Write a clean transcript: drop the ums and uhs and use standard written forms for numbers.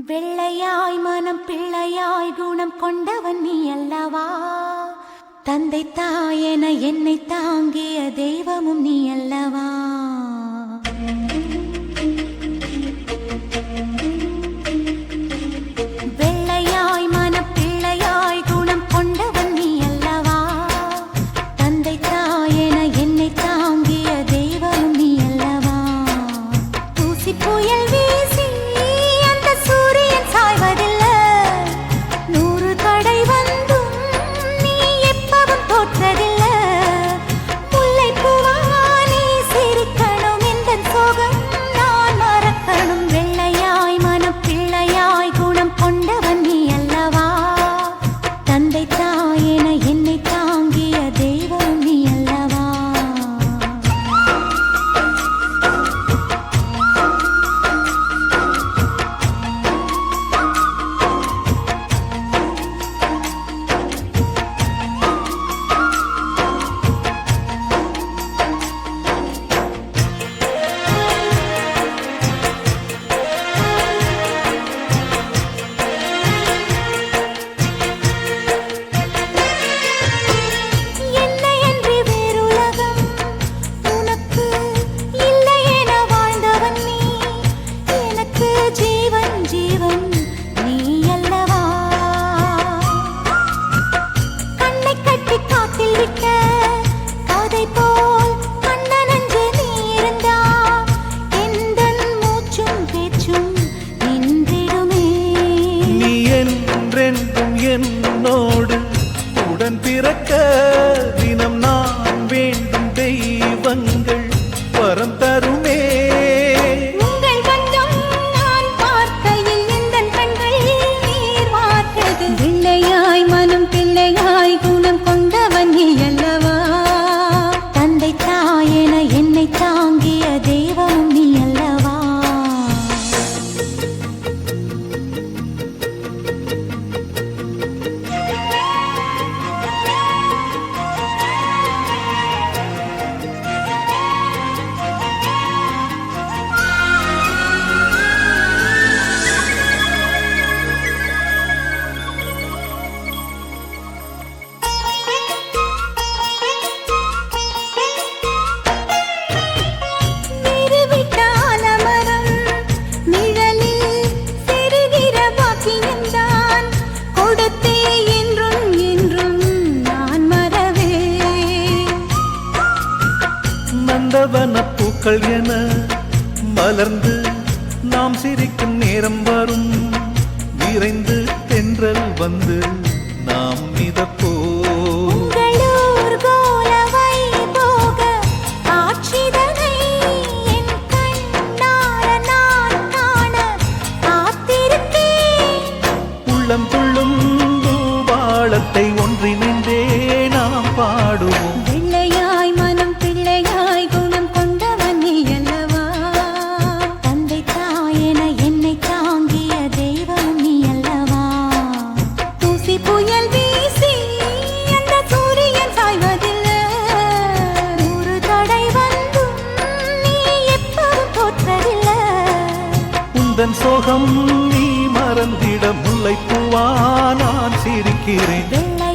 வெள்ளையாய் மனம் பிள்ளையாய் குணம் கொண்டவன் நீ அல்லவா? தந்தை தாயென என்னை தாங்கிய தெய்வமும் நீ அல்லவா? வெள்ளையாய் மனம் பிள்ளையாய் குணம் கொண்டவன் நீ அல்லவா? தந்தை தாயென என்னை தாங்கிய தெய்வமும் நீ அல்லவா? தூசி புயல் வீசி அந்த சூரியன் சாய்வதில்லை, 100 தடை வந்தும் நீ எப்பவும் தோற்றதில்லை. முல்லை பூவா நீ சிரிக்கணும், இந்த சோகம் நான் மறக்கணும். வெள்ளையாய் மனம் பிள்ளையாய் குணம் கொண்டவன் நீ அல்லவா? தந்தை தாயென என்னை தாங்கிய தெய்வம் நீ அல்லவா? என்னையன்றி வேறுலகம் உனக்கு இல்லை என வாழ்ந்தவன் நீ. எனக்கு ஜீவன் ஜீவன் நீ அல்லவா? கண்ணை கட்டி காட்டில் விட்ட கதை போல் கண்ணனன்று நீ இருந்தா, எந்தன் மூச்சும் பேச்சும் நின்றிடுமே. நீ என்றென்றும் என்னோடு உடன் பிறக்க தினம் நான் வேண்டும் தெய்வங்கள் வரம் தருமே. உங்கள் கண்டம் நான் பார்க்கையில் எந்தன் கண்கள் நீர் வார்த்தது. வெள்ளையாய் மனம் பிள்ளையாய் குணம் கொண்டவன் நீ அல்லவா? தந்தை தாயென என்னை தாங்கிய தெய்வம் நீ அல்லவா? நிறுவிட்டான மரம் நிழலில் செருகிற பாக்கியம்தான் கொடுத்தே என்றும் என்றும் நான் மறவே. நந்தவன பூக்கள் என மலர்ந்து நாம் சிரிக்கும் நேரம் வரும், விரைந்து தென்றல் வந்து நாம் மிதப்போ. உங்களூர் கோலவை போக காட்சிதனை என் கண்ணார நான் காண காத்திருக்கேன். உள்ளம் துள்ளும் பூபாளத்தை ஒன்றிணைந்தே நாம் பாடுவோம். வெள்ளையாய் மனம் பிள்ளையாய் குணம் கொண்டவன் நீ அல்லவா? தந்தை தாயென என்னை தாங்கிய தெய்வம் நீ அல்லவா? தூசி புயல் வீசி அந்த சூரியன் சாய்வதில்லை, 100 தடை வந்தும் நீ எப்பவும் தோற்றதில்லை. உந்தன் சோகம் நீ மறந்திட முல்லைப்பூவா நான் சிரிக்கிறேன். வெள்ளை